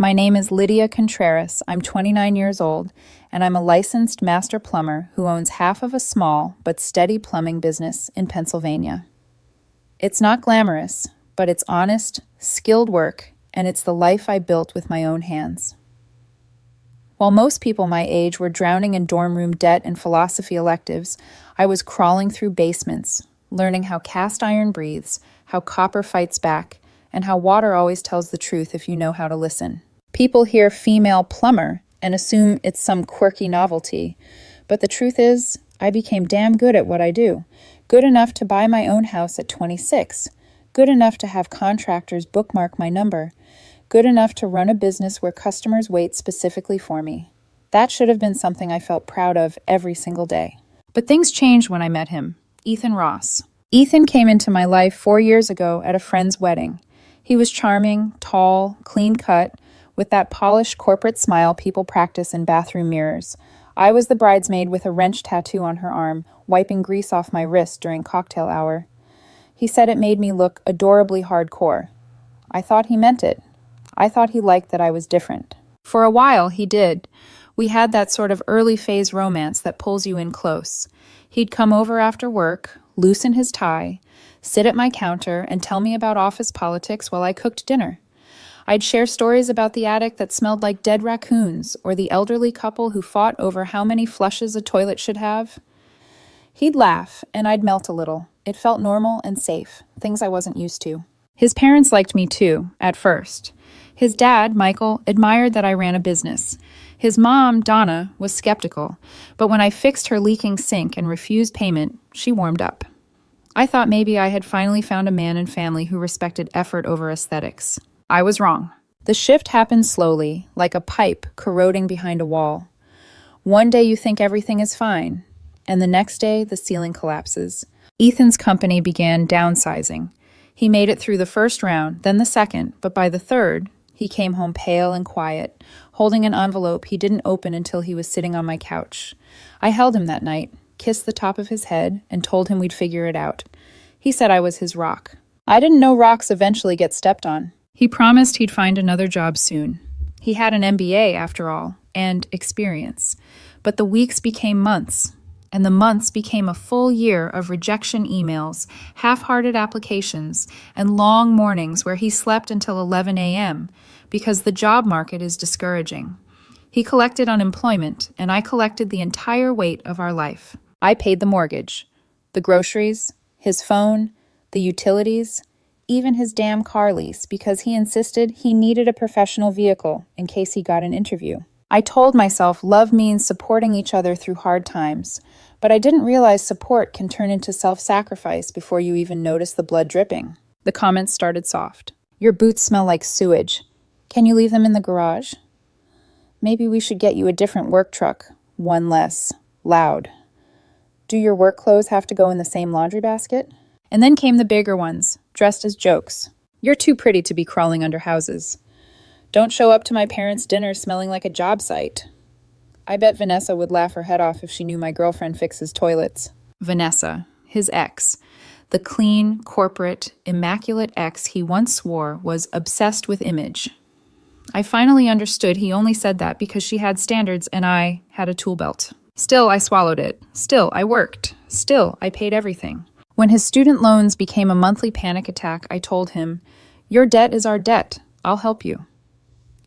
My name is Lydia Contreras. I'm 29 years old, and I'm a licensed master plumber who owns half of a small but steady plumbing business in Pennsylvania. It's not glamorous, but it's honest, skilled work, and it's the life I built with my own hands. While most people my age were drowning in dorm room debt and philosophy electives, I was crawling through basements, learning how cast iron breathes, how copper fights back, and how water always tells the truth if you know how to listen. People hear female plumber and assume it's some quirky novelty, but the truth is, I became damn good at what I do. Good enough to buy my own house at 26. Good enough to have contractors bookmark my number. Good enough to run a business where customers wait specifically for me. That should have been something I felt proud of every single day. But things changed when I met him, Ethan Ross. Ethan came into my life 4 years ago at a friend's wedding. He was charming, tall, clean-cut, with that polished corporate smile people practice in bathroom mirrors. I was the bridesmaid with a wrench tattoo on her arm, wiping grease off my wrist during cocktail hour. He said it made me look adorably hardcore. I thought he meant it. I thought he liked that I was different. For a while, he did. We had that sort of early phase romance that pulls you in close. He'd come over after work, loosen his tie, sit at my counter, and tell me about office politics while I cooked dinner. I'd share stories about the attic that smelled like dead raccoons, or the elderly couple who fought over how many flushes a toilet should have. He'd laugh, and I'd melt a little. It felt normal and safe, things I wasn't used to. His parents liked me too, at first. His dad, Michael, admired that I ran a business. His mom, Donna, was skeptical, but when I fixed her leaking sink and refused payment, she warmed up. I thought maybe I had finally found a man and family who respected effort over aesthetics. I was wrong. The shift happened slowly, like a pipe corroding behind a wall. One day you think everything is fine, and the next day the ceiling collapses. Ethan's company began downsizing. He made it through the first round, then the second, but by the third, he came home pale and quiet, holding an envelope he didn't open until he was sitting on my couch. I held him that night, kissed the top of his head, and told him we'd figure it out. He said I was his rock. I didn't know rocks eventually get stepped on. He promised he'd find another job soon. He had an MBA, after all, and experience. But the weeks became months, and the months became a full year of rejection emails, half-hearted applications, and long mornings where he slept until 11 a.m. because the job market is discouraging. He collected unemployment, and I collected the entire weight of our life. I paid the mortgage, the groceries, his phone, the utilities, even his damn car lease, because he insisted he needed a professional vehicle in case he got an interview. I told myself love means supporting each other through hard times, but I didn't realize support can turn into self-sacrifice before you even notice the blood dripping. The comments started soft. Your boots smell like sewage. Can you leave them in the garage? Maybe we should get you a different work truck, one less loud. Do your work clothes have to go in the same laundry basket? And then came the bigger ones, dressed as jokes. You're too pretty to be crawling under houses. Don't show up to my parents' dinner smelling like a job site. I bet Vanessa would laugh her head off if she knew my girlfriend fixes toilets. Vanessa, his ex, the clean, corporate, immaculate ex he once swore was obsessed with image. I finally understood he only said that because she had standards and I had a tool belt. Still, I swallowed it. Still, I worked. Still, I paid everything. When his student loans became a monthly panic attack, I told him, "Your debt is our debt. I'll help you."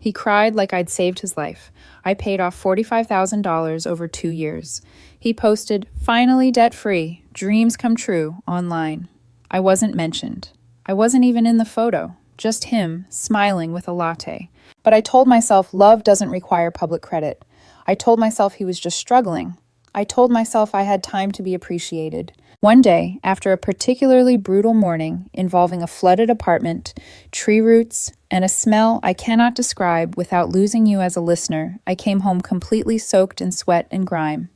He cried like I'd saved his life. I paid off $45,000 over 2 years. He posted, "Finally debt-free, dreams come true," online. I wasn't mentioned. I wasn't even in the photo, just him, smiling with a latte. But I told myself love doesn't require public credit. I told myself he was just struggling. I told myself I had time to be appreciated. One day, after a particularly brutal morning involving a flooded apartment, tree roots, and a smell I cannot describe without losing you as a listener, I came home completely soaked in sweat and grime.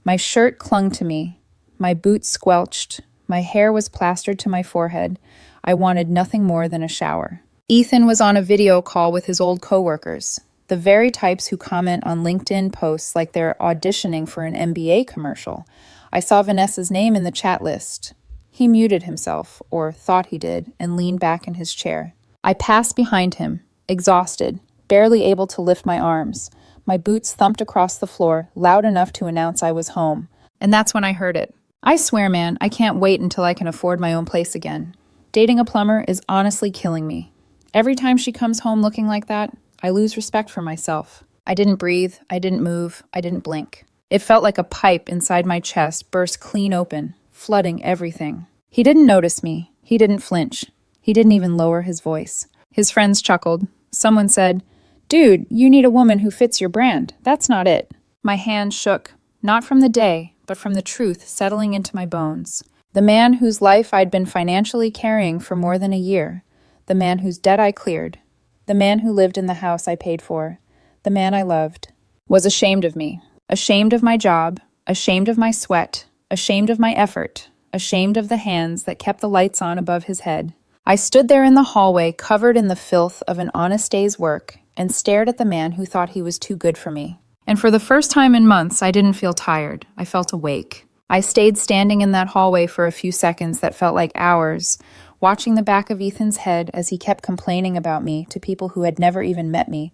My shirt clung to me, my boots squelched, my hair was plastered to my forehead. I wanted nothing more than a shower. Ethan was on a video call with his old coworkers, the very types who comment on LinkedIn posts like they're auditioning for an MBA commercial. I saw Vanessa's name in the chat list. He muted himself, or thought he did, and leaned back in his chair. I passed behind him, exhausted, barely able to lift my arms. My boots thumped across the floor, loud enough to announce I was home. And that's when I heard it. I swear, man, I can't wait until I can afford my own place again. Dating a plumber is honestly killing me. Every time she comes home looking like that, I lose respect for myself. I didn't breathe, I didn't move, I didn't blink. It felt like a pipe inside my chest burst clean open, flooding everything. He didn't notice me. He didn't flinch. He didn't even lower his voice. His friends chuckled. Someone said, "Dude, you need a woman who fits your brand. That's not it." My hand shook, not from the day, but from the truth settling into my bones. The man whose life I'd been financially carrying for more than a year. The man whose debt I cleared. The man who lived in the house I paid for. The man I loved. Was ashamed of me. Ashamed of my job. Ashamed of my sweat. Ashamed of my effort. Ashamed of the hands that kept the lights on above his head. I stood there in the hallway, covered in the filth of an honest day's work, and stared at the man who thought he was too good for me. And for the first time in months, I didn't feel tired. I felt awake. I stayed standing in that hallway for a few seconds that felt like hours, watching the back of Ethan's head as he kept complaining about me to people who had never even met me.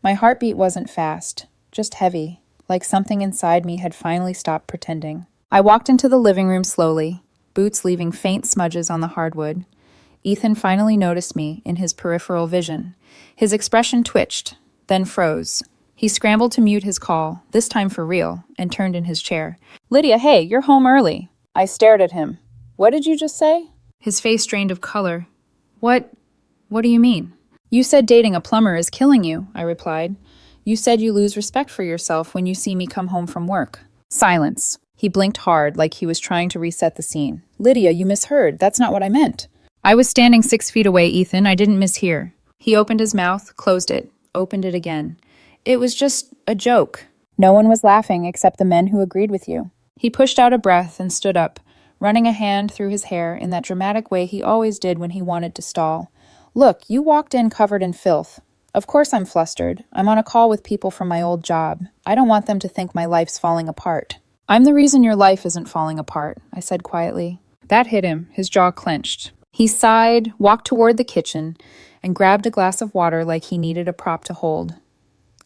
My heartbeat wasn't fast, just heavy, like something inside me had finally stopped pretending. I walked into the living room slowly, boots leaving faint smudges on the hardwood. Ethan finally noticed me in his peripheral vision. His expression twitched, then froze. He scrambled to mute his call, this time for real, and turned in his chair. "Lydia, hey, you're home early." I stared at him. "What did you just say?" His face drained of color. What do you mean?" "You said dating a plumber is killing you," I replied. "You said you lose respect for yourself when you see me come home from work." Silence. He blinked hard, like he was trying to reset the scene. "Lydia, you misheard. That's not what I meant." I was standing 6 feet away, Ethan. I didn't mishear. He opened his mouth, closed it, opened it again. "It was just a joke." "No one was laughing except the men who agreed with you." He pushed out a breath and stood up, running a hand through his hair in that dramatic way he always did when he wanted to stall. "Look, you walked in covered in filth. Of course I'm flustered. I'm on a call with people from my old job. I don't want them to think my life's falling apart." "I'm the reason your life isn't falling apart," I said quietly. That hit him. His jaw clenched. He sighed, walked toward the kitchen, and grabbed a glass of water like he needed a prop to hold.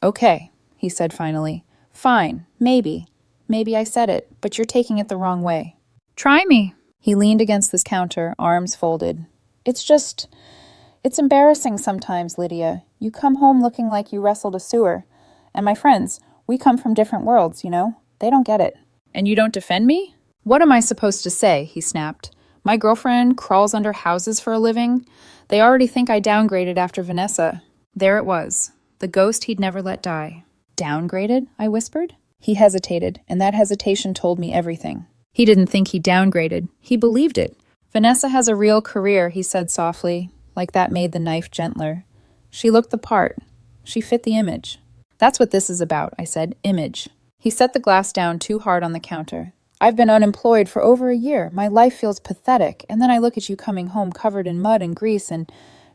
"Okay," he said finally. "Fine, maybe. Maybe I said it, but you're taking it the wrong way." "Try me." He leaned against this counter, arms folded. It's embarrassing sometimes, Lydia. You come home looking like you wrestled a sewer. And my friends, we come from different worlds, you know? They don't get it." "And you don't defend me?" "What am I supposed to say?" he snapped. "My girlfriend crawls under houses for a living. They already think I downgraded after Vanessa." There it was, the ghost he'd never let die. "Downgraded?" I whispered. He hesitated, and that hesitation told me everything. He didn't think he downgraded. He believed it. "Vanessa has a real career," he said softly, like that made the knife gentler. "She looked the part. She fit the image." "That's what this is about," I said. Image. He set the glass down too hard on the counter. "I've been unemployed for over a year. My life feels pathetic. And then I look at you coming home covered in mud and grease and...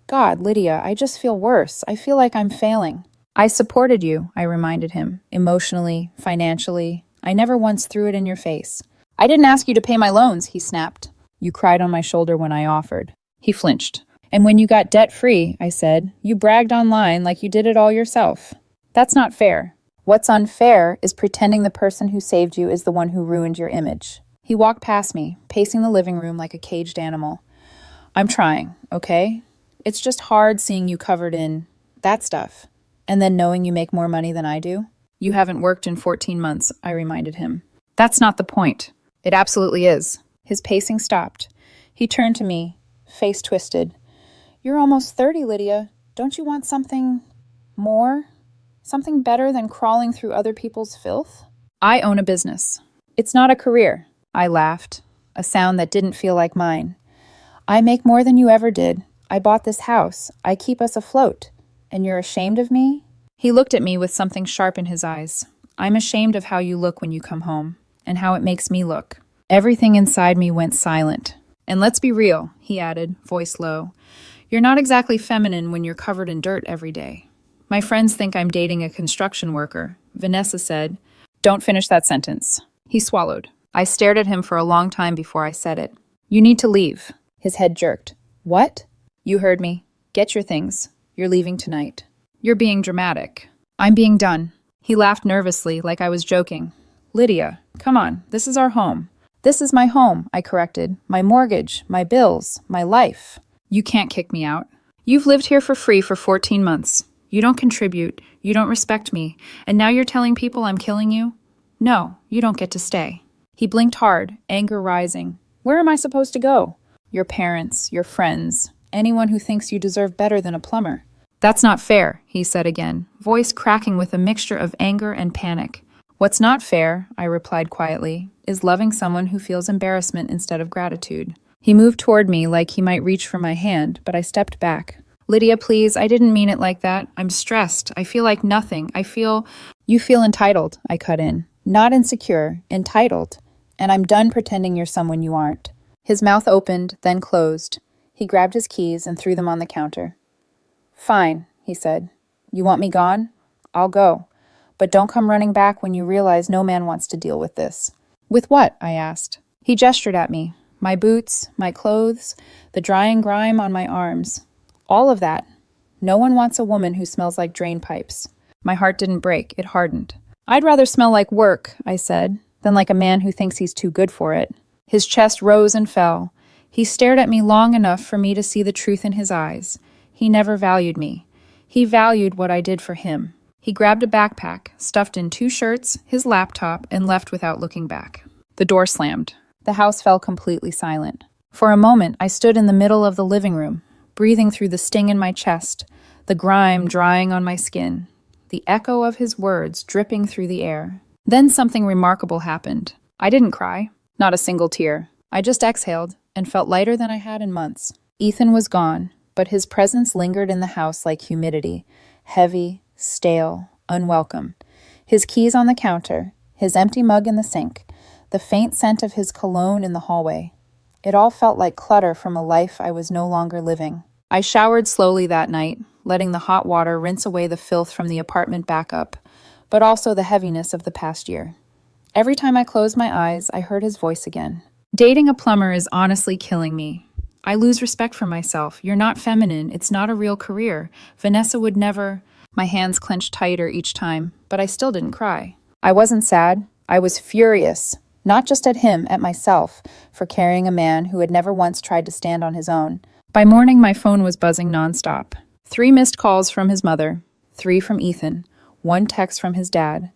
God, Lydia, I just feel worse. I feel like I'm failing." "I supported you," I reminded him. "Emotionally, financially. I never once threw it in your face." "I didn't ask you to pay my loans," he snapped. "You cried on my shoulder when I offered." He flinched. "And when you got debt-free," I said, "you bragged online like you did it all yourself." "That's not fair." "What's unfair is pretending the person who saved you is the one who ruined your image." He walked past me, pacing the living room like a caged animal. "I'm trying, okay? It's just hard seeing you covered in that stuff, and then knowing you make more money than I do." "You haven't worked in 14 months, I reminded him. "That's not the point." "It absolutely is." His pacing stopped. He turned to me, face twisted. "You're almost 30, Lydia. Don't you want something more? Something better than crawling through other people's filth?" "I own a business." "It's not a career." I laughed, a sound that didn't feel like mine. "I make more than you ever did. I bought this house. I keep us afloat. And you're ashamed of me?" He looked at me with something sharp in his eyes. "I'm ashamed of how you look when you come home, and how it makes me look." Everything inside me went silent. "And let's be real," he added, voice low. "You're not exactly feminine when you're covered in dirt every day. My friends think I'm dating a construction worker." Vanessa said. "Don't finish that sentence." He swallowed. I stared at him for a long time before I said it. "You need to leave." His head jerked. "What?" "You heard me. Get your things. You're leaving tonight." You're being dramatic. I'm being done. He laughed nervously, like I was joking. Lydia, come on, this is our home. This is my home, I corrected. My mortgage, my bills, my life. You can't kick me out. You've lived here for free for 14 months. You don't contribute, you don't respect me, and now you're telling people I'm killing you? No, you don't get to stay. He blinked hard, anger rising. Where am I supposed to go? Your parents, your friends, anyone who thinks you deserve better than a plumber. That's not fair, he said again, voice cracking with a mixture of anger and panic. What's not fair, I replied quietly, is loving someone who feels embarrassment instead of gratitude. He moved toward me like he might reach for my hand, but I stepped back. Lydia, please, I didn't mean it like that. I'm stressed. I feel like nothing. You feel entitled, I cut in. Not insecure, entitled. And I'm done pretending you're someone you aren't. His mouth opened, then closed. He grabbed his keys and threw them on the counter. Fine, he said. You want me gone? I'll go. But don't come running back when you realize no man wants to deal with this. With what? I asked. He gestured at me. My boots, my clothes, the drying grime on my arms. All of that. No one wants a woman who smells like drain pipes. My heart didn't break, it hardened. I'd rather smell like work, I said, than like a man who thinks he's too good for it. His chest rose and fell. He stared at me long enough for me to see the truth in his eyes. He never valued me. He valued what I did for him. He grabbed a backpack, stuffed in 2 shirts, his laptop, and left without looking back. The door slammed. The house fell completely silent. For a moment, I stood in the middle of the living room, breathing through the sting in my chest, the grime drying on my skin, the echo of his words dripping through the air. Then something remarkable happened. I didn't cry, not a single tear. I just exhaled and felt lighter than I had in months. Ethan was gone, but his presence lingered in the house like humidity, heavy, stale, unwelcome. His keys on the counter, his empty mug in the sink, the faint scent of his cologne in the hallway. It all felt like clutter from a life I was no longer living. I showered slowly that night, letting the hot water rinse away the filth from the apartment back up, but also the heaviness of the past year. Every time I closed my eyes, I heard his voice again. Dating a plumber is honestly killing me. I lose respect for myself. You're not feminine. It's not a real career. Vanessa would never... My hands clenched tighter each time, but I still didn't cry. I wasn't sad. I was furious. Not just at him, at myself, for carrying a man who had never once tried to stand on his own. By morning, my phone was buzzing nonstop. 3 missed calls from his mother, 3 from Ethan, 1 text from his dad.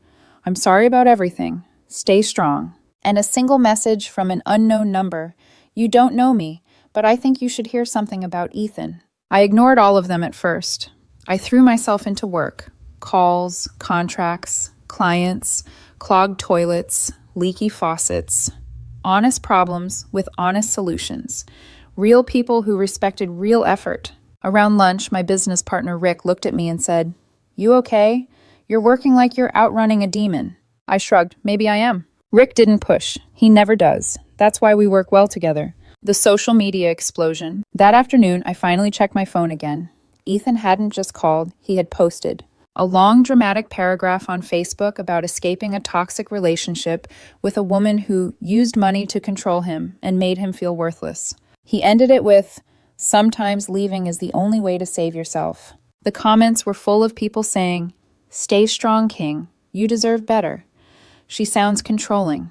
I'm sorry about everything. Stay strong. And a single message from an unknown number. You don't know me, but I think you should hear something about Ethan. I ignored all of them at first. I threw myself into work. Calls, contracts, clients, clogged toilets, leaky faucets. Honest problems with honest solutions. Real people who respected real effort. Around lunch, my business partner Rick looked at me and said, "You okay? You're working like you're outrunning a demon." I shrugged. Maybe I am. Rick didn't push. He never does. That's why we work well together. The social media explosion. That afternoon, I finally checked my phone again. Ethan hadn't just called, he had posted. A long, dramatic paragraph on Facebook about escaping a toxic relationship with a woman who used money to control him and made him feel worthless. He ended it with, "Sometimes leaving is the only way to save yourself." The comments were full of people saying, "Stay strong, King. You deserve better. She sounds controlling.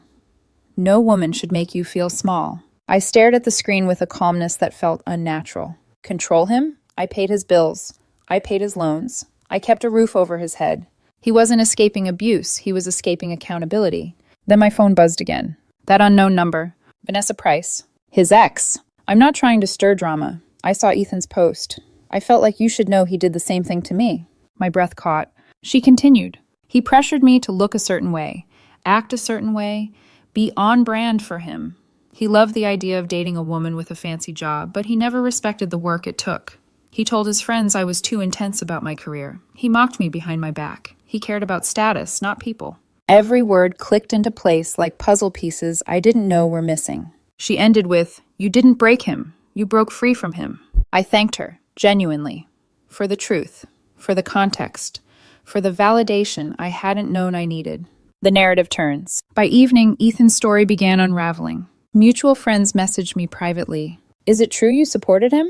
No woman should make you feel small." I stared at the screen with a calmness that felt unnatural. Control him? I paid his bills. I paid his loans. I kept a roof over his head. He wasn't escaping abuse. He was escaping accountability. Then my phone buzzed again. That unknown number. Vanessa Price. His ex. I'm not trying to stir drama. I saw Ethan's post. I felt like you should know he did the same thing to me. My breath caught. She continued. He pressured me to look a certain way, act a certain way, be on brand for him. He loved the idea of dating a woman with a fancy job, but he never respected the work it took. He told his friends I was too intense about my career. He mocked me behind my back. He cared about status, not people. Every word clicked into place like puzzle pieces I didn't know were missing. She ended with, "You didn't break him. You broke free from him." I thanked her, genuinely, for the truth, for the context, for the validation I hadn't known I needed. The narrative turns. By evening, Ethan's story began unraveling. Mutual friends messaged me privately. "Is it true you supported him?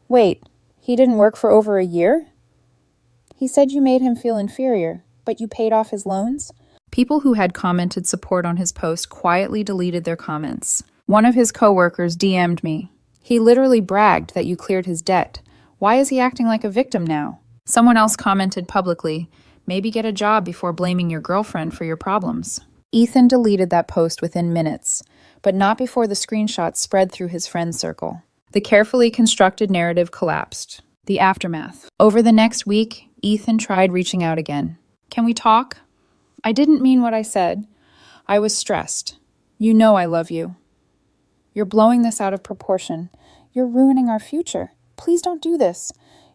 Wait, he didn't work for over a year? He said you made him feel inferior, but you paid off his loans? People who had commented support on his post quietly deleted their comments. One of his coworkers DM'd me. He literally bragged that you cleared his debt. Why is he acting like a victim now? Someone else commented publicly, maybe get a job before blaming your girlfriend for your problems. Ethan deleted that post within minutes, but not before the screenshot spread through his friend circle. The carefully constructed narrative collapsed. The aftermath. Over the next week, Ethan tried reaching out again. Can we talk? I didn't mean what I said. I was stressed. You know I love you. You're blowing this out of proportion. You're ruining our future. Please don't do this.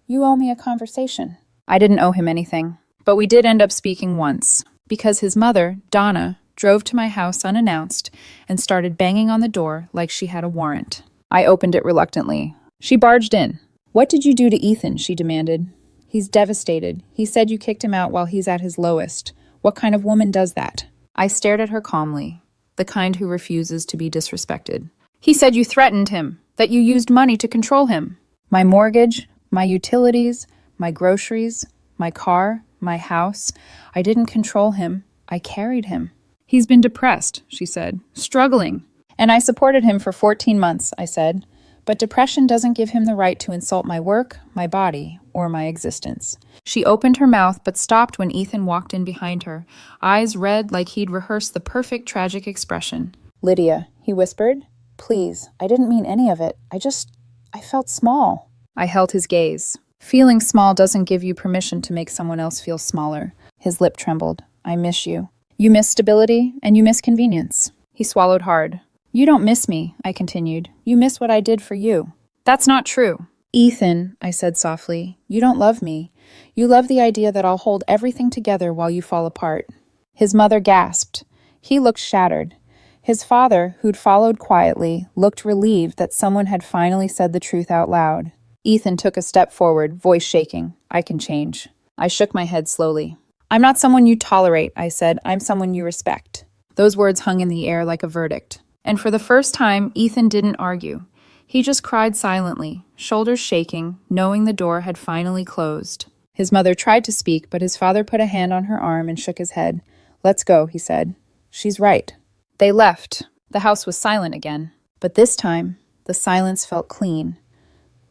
You owe me a conversation. I didn't owe him anything, but we did end up speaking once, because his mother, Donna, drove to my house unannounced and started banging on the door like she had a warrant. I opened it reluctantly. She barged in. What did you do to Ethan? She demanded. He's devastated. He said you kicked him out while he's at his lowest. What kind of woman does that? I stared at her calmly, the kind who refuses to be disrespected. He said you threatened him, that you used money to control him. My mortgage, my utilities, my groceries, my car, my house. I didn't control him. I carried him. He's been depressed, she said, struggling. And I supported him for 14 months, I said. But depression doesn't give him the right to insult my work, my body, or my existence. She opened her mouth but stopped when Ethan walked in behind her, eyes red like he'd rehearsed the perfect tragic expression. Lydia, he whispered, please, I didn't mean any of it. I felt small. I held his gaze. Feeling small doesn't give you permission to make someone else feel smaller. His lip trembled. I miss you. You miss stability, and you miss convenience. He swallowed hard. You don't miss me, I continued. You miss what I did for you. That's not true. Ethan, I said softly, you don't love me. You love the idea that I'll hold everything together while you fall apart. His mother gasped. He looked shattered. His father, who'd followed quietly, looked relieved that someone had finally said the truth out loud. Ethan took a step forward, voice shaking. I can change. I shook my head slowly. I'm not someone you tolerate, I said. I'm someone you respect. Those words hung in the air like a verdict. And for the first time, Ethan didn't argue. He just cried silently, shoulders shaking, knowing the door had finally closed. His mother tried to speak, but his father put a hand on her arm and shook his head. Let's go, he said. She's right. They left. The house was silent again. But this time, the silence felt clean.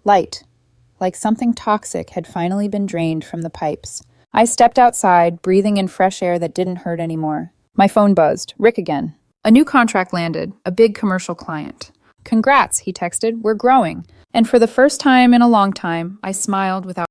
Light, like something toxic had finally been drained from the pipes. I stepped outside, breathing in fresh air that didn't hurt anymore. My phone buzzed. Rick again. A new contract landed, a big commercial client. Congrats, he texted. We're growing. And for the first time in a long time, I smiled without